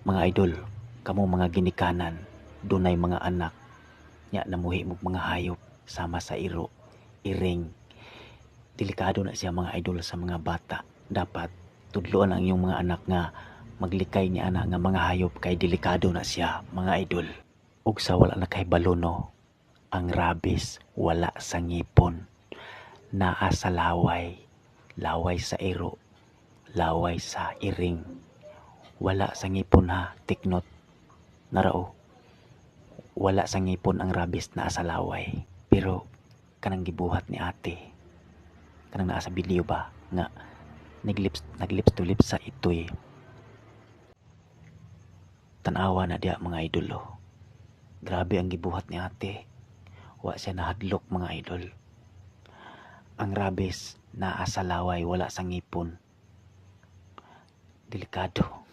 Mga idol, kamo mga ginikanan, dunay mga anak, nya namuhi mo mga hayop sama sa iro, iring. Delikado na siya mga idol sa mga bata. Dapat tudloan ang iyong mga anak nga maglikay ni ana nga mga hayop kay delikado na siya mga idol. Ug sa wala na kay balono, ang rabies wala sa ngipon, naa sa laway, laway sa iro, laway sa iring. Wala sa ngipon ha, tiknot. Narao, wala sa ngipon ang rabies na sa laway. Pero kanang gibuhat ni ate, kanang naa sa video ba nga naglips to lips sa itoy. Tanawa na dia mga idol. Grabe ang gibuhat ni ate. Wa siya nahadlok mga idol. Ang rabies naa sa laway, wala sa ngipon. Delikado.